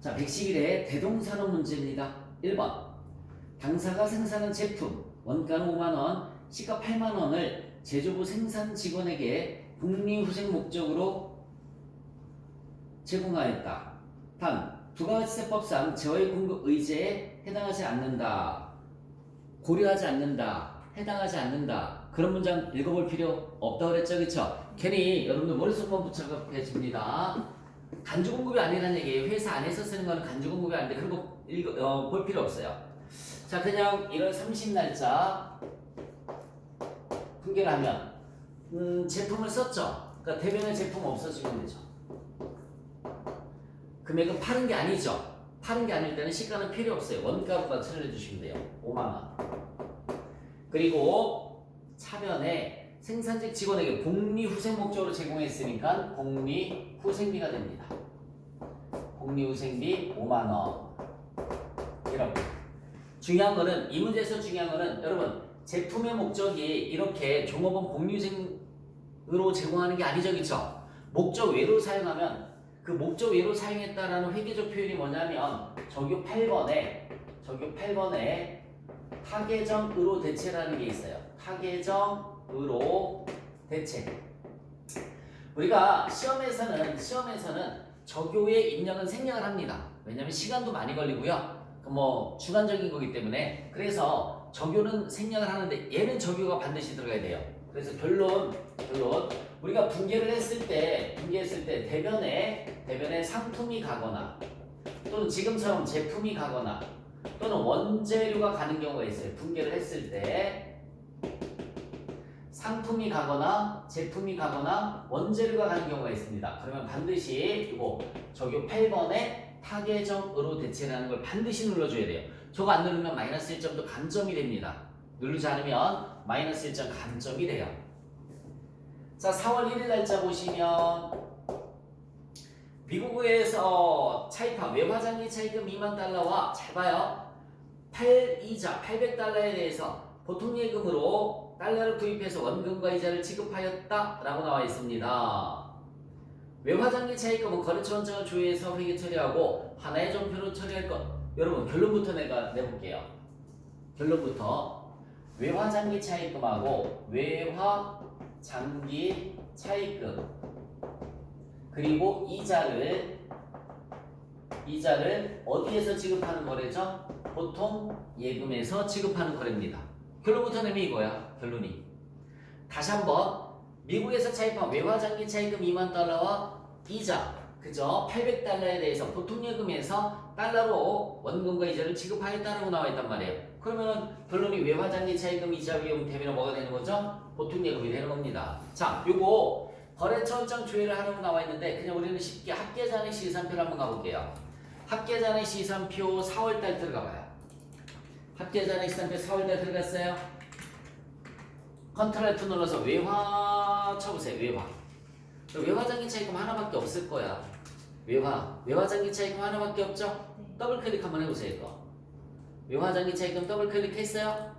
자, 111의 대동산업 문제입니다. 1번. 당사가 생산한 제품, 원가는 5만원, 시가 8만원을 제조부 생산 직원에게 복리후생 목적으로 제공하였다. 단, 부가가치세법상 재화의 공급 의제에 해당하지 않는다. 고려하지 않는다. 해당하지 않는다. 그런 문장 읽어볼 필요 없다고 그랬죠, 그쵸? 괜히 여러분들 머릿속만 붙잡혀집니다. 간주공급이 아니라는 얘기예요. 회사 안에서 쓰는 거는 간주공급이 아닌데 그런 거 볼 필요 없어요. 자, 그냥 1월 30날짜 분개를 하면 제품을 썼죠. 그러니까 대변에 제품 없어지면 되죠. 금액은 파는 게 아니죠. 파는 게 아닐 때는 시가는 필요 없어요. 원가로만 처리해주시면 돼요. 5만원. 그리고 차변에 생산직 직원에게 복리후생 목적으로 제공했으니까 복리후생비가 됩니다. 복리후생비 5만원. 이렇게. 중요한 거는, 이 문제에서 중요한 거는, 여러분, 제품의 목적이 이렇게 종업원 복리후생으로 제공하는 게 아니죠, 그쵸? 목적 외로 사용하면, 그 목적 외로 사용했다라는 회계적 표현이 뭐냐면, 적요 8번에 타계정의로 대체라는 게 있어요. 타계정의로 대체. 우리가 시험에서는 적요의 입력은 생략을 합니다. 왜냐면 시간도 많이 걸리고요. 뭐 주관적인 거기 때문에. 그래서 적요는 생략을 하는데 얘는 적요가 반드시 들어가야 돼요. 그래서 결론 우리가 분개를 했을 때 대변에 상품이 가거나 또는 지금처럼 제품이 가거나 또는 원재료가 가는 경우가 있어요. 분개를 했을 때 상품이 가거나 제품이 가거나 원재료가 가는 경우가 있습니다. 그러면 반드시 이거 적요 8번에 타계정의로 대체라는 걸 반드시 눌러줘야 돼요. 저거 안 누르면 마이너스 1점도 감점이 됩니다. 누르지 않으면 마이너스 1점 감점이 돼요. 자, 4월 1일 날짜 보시면 미국에서 차입한 외화장기 차입금 2만 달러와 잘 봐요. 8이자 800달러에 대해서 보통 예금으로 달러를 구입해서 원금과 이자를 지급하였다 라고 나와 있습니다. 외화장기 차입금은 거래처 원장을 조회해서 회계 처리하고 하나의 종표로 처리할 것. 여러분 결론부터 내가 내볼게요. 결론부터 외화장기 차입금하고 외화장기 차입금 그리고 이자를 어디에서 지급하는 거래죠? 보통 예금에서 지급하는 거래입니다. 결론부터 내면 이거야. 결론이. 다시 한번 미국에서 차입한 외화장기 차입금 2만 달러와 이자 그죠? 800달러에 대해서 보통 예금에서 달러로 원금과 이자를 지급하였다라고 나와 있단 말이에요. 그러면은 결론이 외화장기 차입금 이자 비용 대비는 뭐가 되는 거죠? 보통 예금이 되는 겁니다. 자, 요거 거래처 원장 조회를 하라고 나와 있는데 그냥 우리는 쉽게 합계잔의 시산표를 한번 가볼게요. 합계잔의 시산표 4월달 들어가봐요. 합계잔의 시산표 4월달 들어갔어요. 컨트롤 F 눌러서 외화 쳐보세요. 외화장기 차입금 하나밖에 없을 거야. 외화장기 차입금 하나밖에 없죠? 더블 클릭 한번 해보세요. 이거 외화장기 차입금 더블 클릭했어요?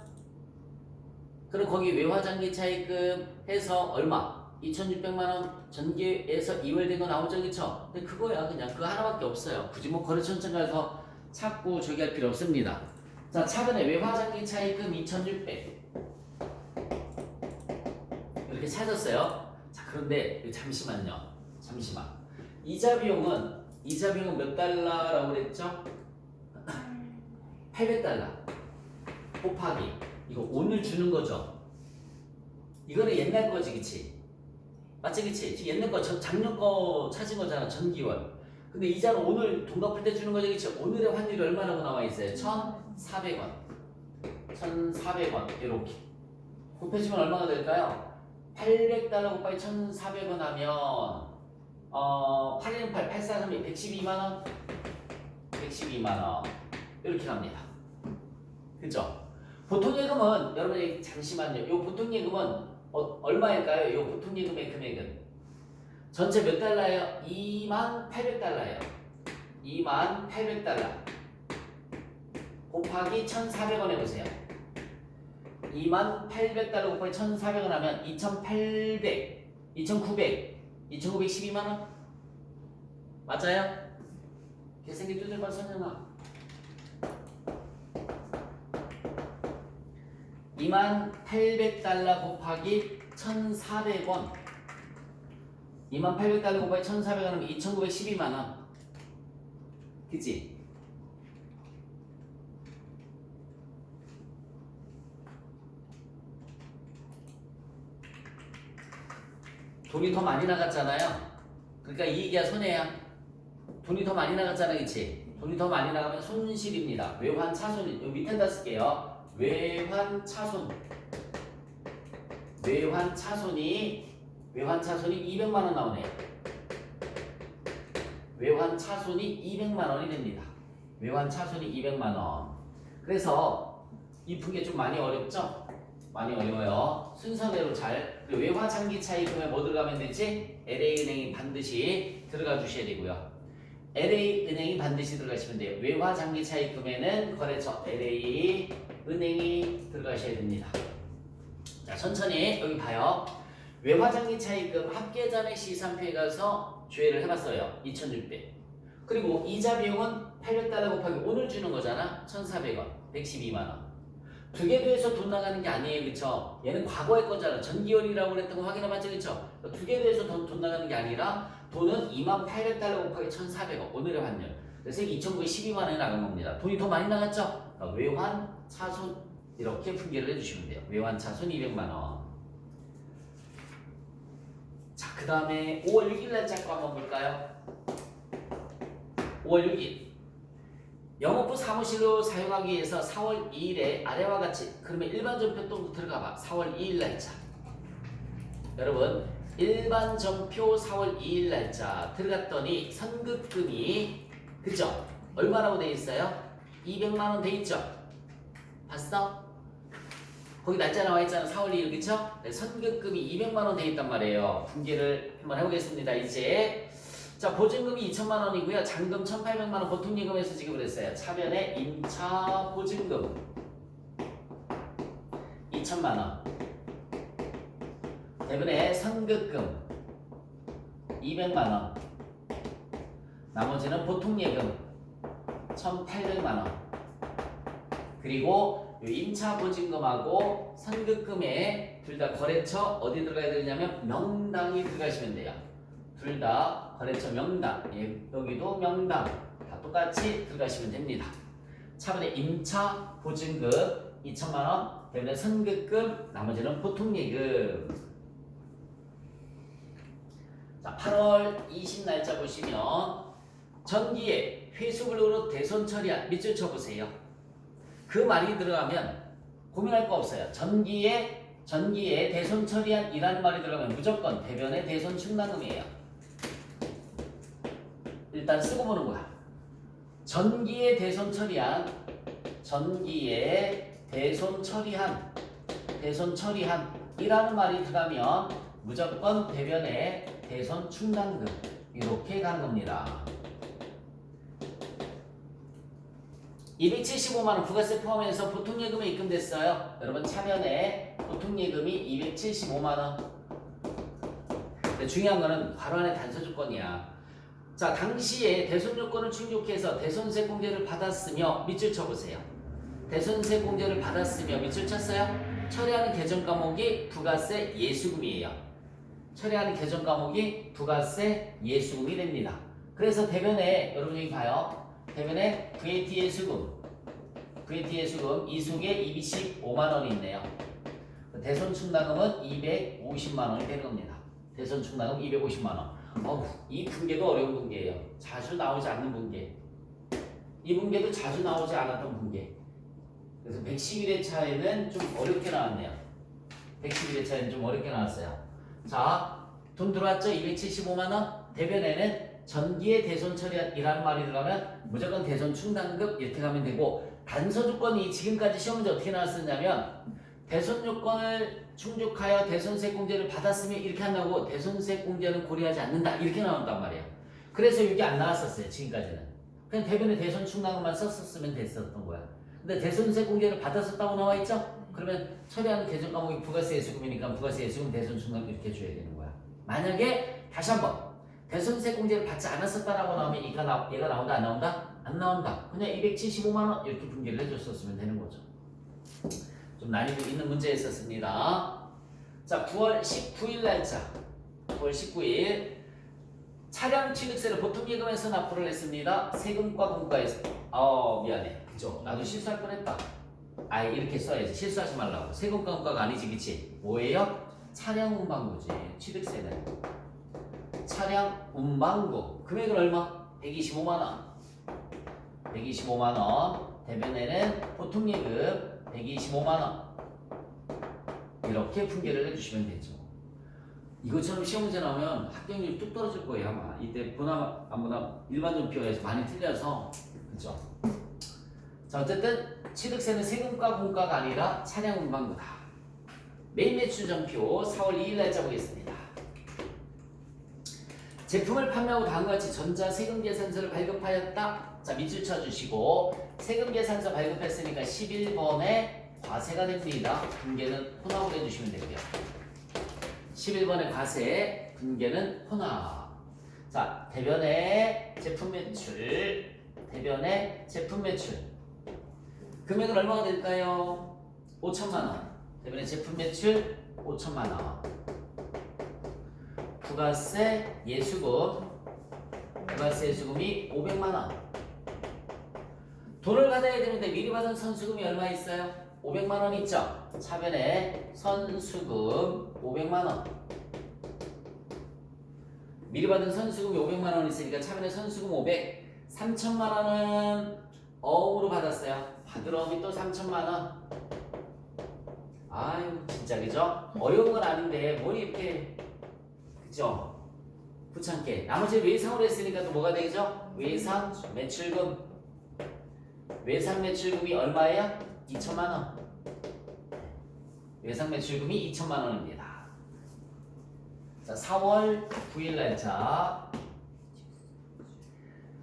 그럼 거기 외화장기 차입금 해서 얼마? 2,600만원 전기에서 2월 된 거 나오죠, 그쵸? 근데 그거야. 그냥 그거 하나밖에 없어요. 굳이 뭐 거래처장 가서 찾고 저기 할 필요 없습니다. 자, 차근에 외화장기 차입금 2,600 이렇게 찾았어요. 자, 그런데 잠시만. 이자 비용은 몇 달러라고 그랬죠? 800달러 곱하기 이거 오늘 주는 거죠. 이거는 옛날 거지, 그치? 맞지, 그치? 지금 옛날 거 작년 거 찾은 거잖아, 전기월. 근데 이자는 오늘 돈 갚을 때 주는 거지, 그치? 오늘의 환율이 얼마라고 나와 있어요? 1,400원. 1,400원 이렇게 곱해주면 얼마가 될까요? 800달러 곱하기 1,400원 하면 8 8, 4, 3, 112만원? 112만원 이렇게 갑니다. 그죠? 보통예금은 여러분이 잠시만요. 요 보통예금은 얼마일까요? 요 보통예금의 금액은 전체 몇 달러예요? 2800달러예요. 2800달러 곱하기 1,400원 해보세요. 2800달러 곱하기 1,400원 하면 2,800, 2,900, 2,912만원? 맞아요? 개생기 두들반 선영아. 2800달러 곱하기 1,400원. 2800달러 곱하기 1,400원이면 2,912만원. 그치? 돈이 더 많이 나갔잖아요. 그러니까 이익이야 손해야? 돈이 더 많이 나갔잖아, 그치? 돈이 더 많이 나가면 손실입니다. 외환차손, 여기 밑에다 쓸게요. 외환차손. 외환차손이 200만원 나오네요. 외환차손이 200만원이 됩니다. 외환차손이 200만원. 그래서 이 푼 게 좀 많이 어렵죠? 많이 어려워요. 순서대로 잘. 외화장기 차입금에 뭐 들어가면 되지? LA은행이 반드시 들어가 주셔야 되고요. LA은행이 반드시 들어가시면 돼요. 외화장기 차입금에는 거래처 LA은행이 들어가셔야 됩니다. 자, 천천히 여기 봐요. 외화장기 차입금 합계잔액 시산표에 가서 조회를 해봤어요. 2,600. 그리고 이자 비용은 800달러 곱하기 오늘 주는 거잖아. 1,400원, 112만원. 두 개 더해서 돈 나가는 게 아니에요, 그쵸? 얘는 과거의 거잖아. 전기월이라고 그랬던 거 확인해봤죠, 그쵸? 두 개 더해서 돈 나가는 게 아니라 돈은 2800달러 곱하기 1,400원, 오늘의 환율. 그래서 2,912만원이 나간 겁니다. 돈이 더 많이 나갔죠? 그러니까 외환, 차손 이렇게 분개를 해주시면 돼요. 외환, 차손 200만원. 자, 그 다음에 5월 6일 날짜 거 한번 볼까요? 5월 6일. 영업부 사무실로 사용하기 위해서 4월 2일에 아래와 같이, 그러면 일반 전표 또 들어가봐. 4월 2일 날짜. 여러분, 일반 전표 4월 2일 날짜 들어갔더니 선급금이, 그죠? 얼마라고 돼 있어요? 200만원 돼 있죠? 봤어? 거기 날짜 나와 있잖아. 4월 2일, 그쵸? 선급금이 200만원 돼 있단 말이에요. 분개를 한번 해보겠습니다. 이제 자, 보증금이 2천만원이고요. 잔금 1,800만원 보통예금에서 지급을 했어요. 차변에 임차 보증금 2천만원. 대변에 선급금 200만원. 나머지는 보통예금 1,800만원. 그리고 임차 보증금하고 선급금에 둘 다 거래처 어디 들어가야 되냐면 명당이 들어가시면 돼요. 둘 다 거래처 명당, 여기도 명당 다 똑같이 들어가시면 됩니다. 차번에 임차 보증금 2천만원, 대변에 선급금, 나머지는 보통예금. 자, 8월 20 날짜 보시면 전기에 회수불능으로 대손 처리한 밑줄 쳐보세요. 그 말이 들어가면 고민할 거 없어요. 전기에 대손 처리한 이라는 말이 들어가면 무조건 대변의 대손 충당금이에요. 일단 쓰고 보는 거야. 전기에 대손 처리한 이라는 말이 들어가면 무조건 대변의 대손 충당금 이렇게 가는 겁니다. 275만원 부가세 포함해서 보통예금에 입금됐어요. 여러분 차변에 보통예금이 275만원. 근데 중요한 거는 괄호 안에 단서 조건이야. 자, 당시에 대손 요건을 충족해서 대손세 공제를 받았으며 밑줄 쳐보세요. 대손세 공제를 받았으며 밑줄 쳤어요? 처리하는 개정 과목이 부가세 예수금이에요. 처리하는 개정 과목이 부가세 예수금이 됩니다. 그래서 대변에 여러분 여기 봐요. 대변에 VAT 예수금 이속에 225만원이 있네요. 대손 충당금은 250만원이 되는 겁니다. 대손 충당금 250만원. 이 분계도 어려운 분계예요. 자주 나오지 않는 분계. 이 분계도 자주 나오지 않았던 분계. 그래서 111회차에는 좀 어렵게 나왔네요. 111회차에는 좀 어렵게 나왔어요. 자, 돈 들어왔죠? 275만원. 대변에는 전기에 대손 처리이라는 말이 들어가면 무조건 대손 충당금 이렇게 가면 되고, 단서 조건이 지금까지 시험 문제 어떻게 나왔었냐면 대손 요건을 충족하여 대손세 공제를 받았으면 이렇게 한다고, 대손세 공제는 고려하지 않는다 이렇게 나온단 말이에요. 그래서 이게 안 나왔었어요. 지금까지는 그냥 대변에 대손 충당금만 썼었으면 됐었던 거야. 근데 대손세 공제를 받았었다고 나와 있죠? 그러면 처리하는 개정 과목이 부가세 예수금이니까 부가세 예수금 대손 충당금 이렇게 줘야 되는 거야. 만약에 다시 한번 대손세 공제를 받지 않았었다라고 나오면 얘가 나온다 안 나온다? 안 나온다. 그냥 275만 원 이렇게 분기를 해줬었으면 되는 거죠. 좀 난이도 있는 문제였었습니다. 자, 9월 19일 날짜. 9월 19일 차량 취득세를 보통 예금에서 납부를 했습니다. 세금과 공과에서 미안해. 그죠? 나도 실수할 뻔했다. 이렇게 써야지. 실수하지 말라고. 세금과 공과가 아니지, 그치? 뭐예요? 차량 운반구지. 취득세는 차량 운반구. 금액은 얼마? 125만 원. 125만 원. 대변에는 보통 예금 125만 원. 이렇게 분계를 해주시면 되죠. 이것처럼 시험 문제 나오면 합격률이 뚝 떨어질 거예요 아마. 이때 보나 안 보나 일반적 비교에서 많이 틀려서. 그죠? 자, 어쨌든 취득세는 세금과 공과가 아니라 차량 운반구다. 메인 매출 전표 4월 2일 날짜 보겠습니다. 제품을 판매하고 다음과 같이 전자 세금 계산서를 발급하였다. 자, 밑줄 쳐주시고 세금 계산서 발급했으니까 11번에 과세가 됩니다. 분계는 혼합으로 해주시면 되고요. 11번의 과세, 분계는 혼합. 자, 대변의 제품 매출, 대변의 제품 매출. 금액은 얼마가 될까요? 5천만 원. 대변의 제품 매출 5천만 원. 부가세 예수금, 부가세 예수금이 500만 원. 돈을 받아야 되는데 미리 받은 선수금이 얼마 있어요? 500만 원 있죠? 차변에 선수금 500만 원. 미리 받은 선수금이 500만 원 있으니까 차변에 선수금 500. 3천만 원은 어음으로 받았어요. 받을 어음이 또 3천만 원. 아유 진짜 그죠? 어려운 건 아닌데 뭘 이렇게 그죠? 귀찮게. 나머지 외상으로 했으니까 또 뭐가 되죠? 외상 매출금. 외상 매출금이 얼마예요? 2천만 원. 외상 매출금이 2천만 원입니다. 자, 4월 9일 날짜.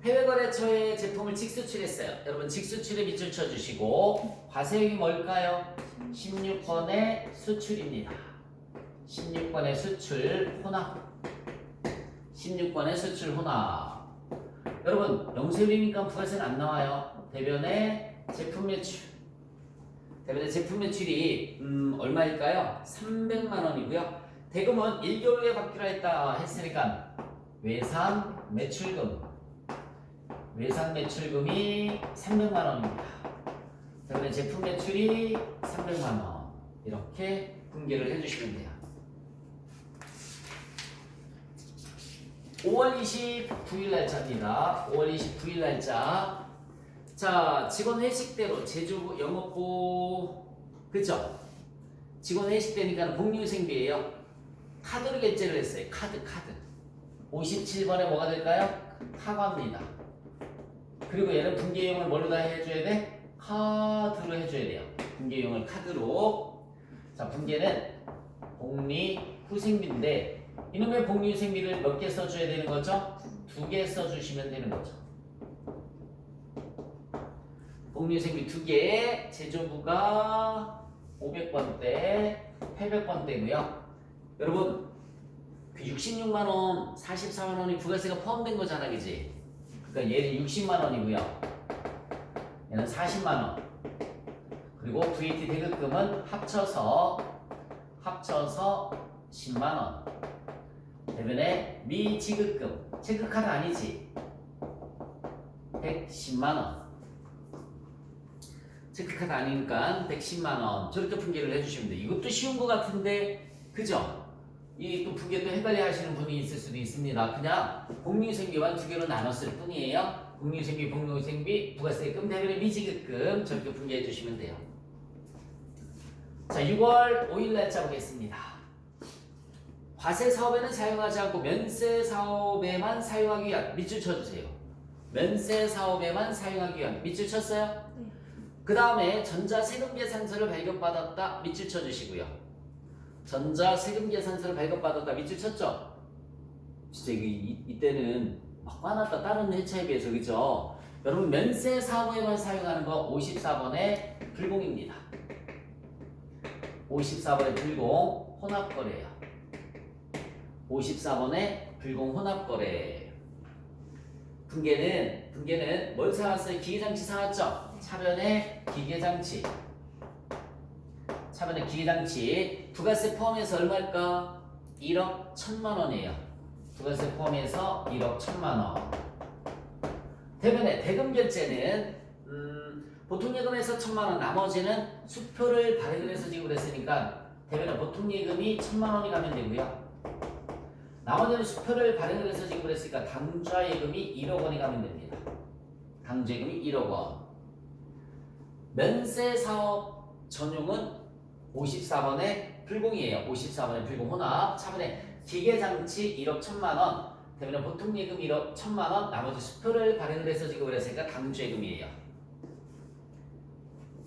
해외거래처에 제품을 직수출했어요. 여러분 직수출에 밑줄 쳐주시고 과세액이 뭘까요? 16번의 수출입니다. 16번의 수출 혼합. 16번의 수출 혼합. 여러분 영세율이니까 부가세는 안 나와요. 대변의 제품 매출. 대변의 제품 매출이 얼마일까요? 300만 원이고요. 대금은 1개월 후에 받기로 했다 했으니까 외상 매출금. 외상 매출금이 300만 원입니다. 대변의 제품 매출이 300만 원. 이렇게 분계를 해주시면 돼요. 5월 29일 날짜입니다. 5월 29일 날짜. 자, 직원 회식대로 제조부 영업부 그죠? 직원 회식대니까 복리후생비예요. 카드로 결제를 했어요. 카드. 57번에 뭐가 될까요? 카과입니다. 그리고 얘는 분계용을 뭘로 다 해줘야 돼? 카드로 해줘야 돼요. 분계용을 카드로. 자, 분계는 복리후생비인데 이놈의 복리후생비를 몇 개 써줘야 되는 거죠? 2개 써주시면 되는 거죠. 복리후생비 2개, 제조부가 500번대, 800번대고요. 여러분, 그 66만 원, 44만 원이 부가세가 포함된 거잖아, 그지? 그러니까 얘는 60만 원이고요. 얘는 40만 원. 그리고 VAT 대급금은 합쳐서 10만 원. 대변에 미지급금, 체크카드 아니지? 110만 원. 체크카드 아니니까 110만 원. 저렇게 분계를 해주시면 돼요. 이것도 쉬운 것 같은데, 그죠? 이 또 분계 또 헷갈려 하시는 분이 있을 수도 있습니다. 그냥 복리후생비만 2개로 나눴을 뿐이에요. 복리후생비, 복리후생비, 부가세금, 대변에 미지급금 저렇게 분계해 주시면 돼요. 자, 6월 5일 날짜 보겠습니다. 과세 사업에는 사용하지 않고 면세 사업에만 사용하기 위한 밑줄 쳐주세요. 면세 사업에만 사용하기 위한 밑줄 쳤어요? 네. 그 다음에 전자세금계산서를 발급받았다 밑줄 쳐주시고요. 전자세금계산서를 발급받았다 밑줄 쳤죠? 진짜 이때는 막 화났다 다른 회차에 비해서 그죠? 여러분 면세 사업에만 사용하는 거 54번의 불공입니다. 54번의 불공 혼합거래예요. 54번의 불공 혼합거래. 분계는 뭘 사왔어요? 기계장치 사왔죠? 차변에 기계장치. 부가세 포함해서 얼마일까? 1억 1천만 원이에요. 부가세 포함해서 1억 1천만 원. 대변에 대금 결제는 보통 예금에서 1천만 원, 나머지는 수표를 발행을 해서 지급을 했으니까 대변에 보통 예금이 1천만 원이 가면 되고요. 나머지는 수표를 발행을 해서 지급을 했으니까 당좌 예금이 1억 원이 가면 됩니다. 당좌 예금이 1억 원. 면세 사업 전용은 54번의 불공이에요. 54번의 불공 혼합. 차분에 기계장치 1억 1천만 원. 대변에 보통 예금 1억 1천만 원. 나머지 수표를 발행을 해서 지급을 했으니까 당좌 예금이에요.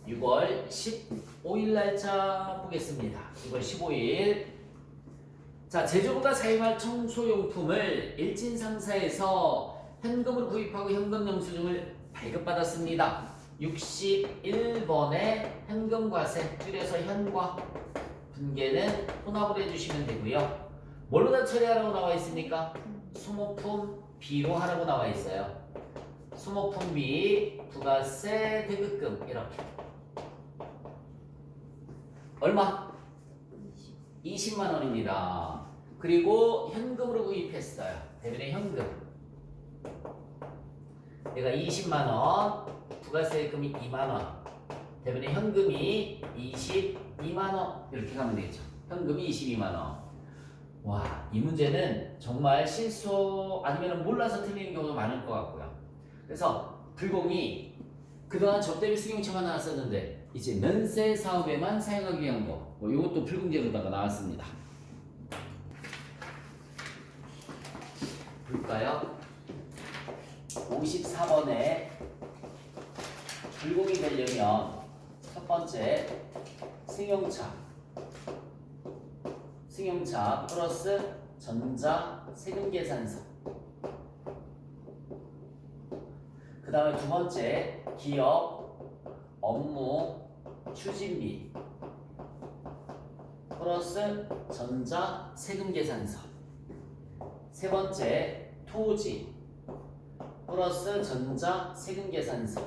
6월 15일 날짜 보겠습니다. 6월 15일. 자, 제조부가 사용할 청소용품을 일진상사에서 현금으로 구입하고 현금 영수증을 발급받았습니다. 61번에 현금과세, 줄여서 현과. 분계는 혼합을 해주시면 되고요. 뭘로 다 처리하라고 나와 있습니까? 소모품 B로 하라고 나와 있어요. 소모품 B, 부가세, 대급금 이렇게. 얼마? 20만 원입니다. 그리고 현금으로 구입했어요. 대변에 현금. 내가 20만 원, 부가세금이 2만 원. 대변에 현금이 22만 원. 이렇게 가면 되겠죠. 현금이 22만 원. 와, 이 문제는 정말 실수 아니면 몰라서 틀리는 경우가 많을 것 같고요. 그래서 불공이 그동안 접대비 수경처가 나왔었는데 이제 면세 사업에만 사용하기 위한 거, 이것도 불공제로다가 나왔습니다. 볼까요? 54번에 불공이 되려면 첫 번째 승용차 플러스 전자 세금 계산서. 그 다음에 두 번째 기업 업무 추진비 플러스 전자 세금 계산서. 세 번째 토지 플러스 전자 세금 계산서.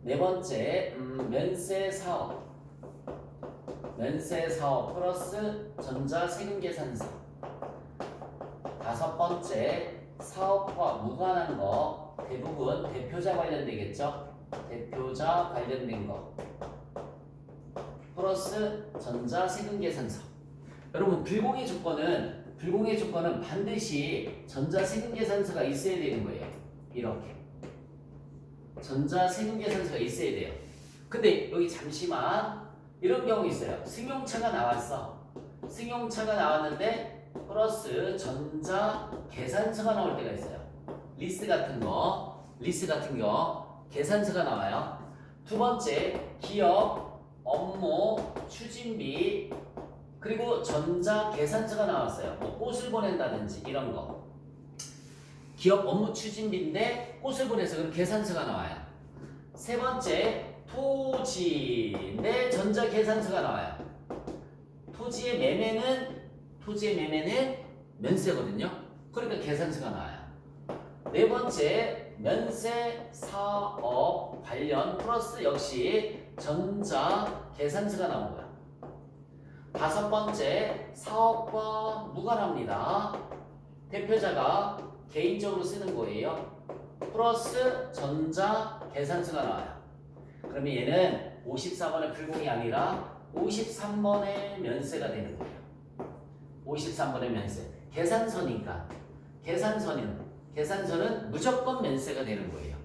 네 번째 면세 사업 플러스 전자 세금 계산서. 다섯 번째 사업과 무관한 거, 대부분 대표자 관련되겠죠? 대표자 관련된 거 플러스 전자 세금 계산서. 여러분 불공의 조건은 반드시 전자 세금 계산서가 있어야 되는 거예요. 이렇게 전자 세금 계산서가 있어야 돼요. 근데 여기 잠시만 이런 경우 있어요. 승용차가 나왔는데 플러스 전자 계산서가 나올 때가 있어요. 리스 같은 거 계산서가 나와요. 두 번째 기업 업무 추진비 그리고 전자 계산서가 나왔어요. 뭐 꽃을 보낸다든지 이런 거. 기업 업무 추진비인데 꽃을 보내서 그럼 계산서가 나와요. 세 번째 토지인데 전자 계산서가 나와요. 토지의 매매는 면세거든요. 그러니까 계산서가 나와요. 네 번째 면세 사업 관련 플러스 역시 전자 계산서가 나온 거야. 다섯 번째 사업과 무관합니다. 대표자가 개인적으로 쓰는 거예요. 플러스 전자 계산서가 나와요. 그러면 얘는 54번의 불공이 아니라 53번의 면세가 되는 거예요. 53번의 면세. 계산서니까 계산서는 무조건 면세가 되는 거예요.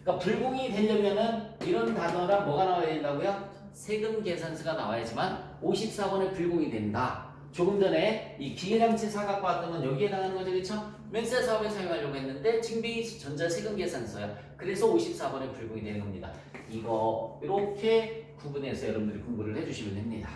그러니까 불공이 되려면은 이런 단어랑 뭐가 나와야 된다고요? 세금 계산서가 나와야지만 54번의 불공이 된다. 조금 전에 이 기계장치 사각과 같은 건 여기에 해당하는 거죠, 그렇죠? 면세 사업에 사용하려고 했는데 증빙이 전자 세금 계산서야. 그래서 54번의 불공이 되는 겁니다. 이거 이렇게 구분해서 여러분들이 공부를 해주시면 됩니다.